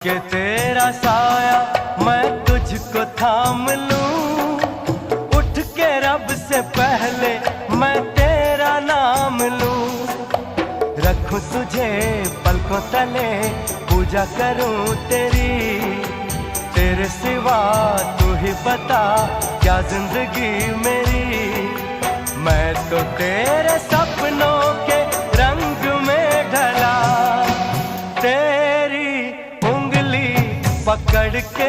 कि तेरा साया मैं तुझको थाम लूं, उठ के रब से पहले मैं तेरा नाम लूं। रखूं तुझे पलकों तले, पूजा करूं तेरी, तेरे सिवा तू ही बता क्या जिंदगी मेरी। मैं तो तेरे सपनों के रंग में ढला, तेरी उंगली पकड़ के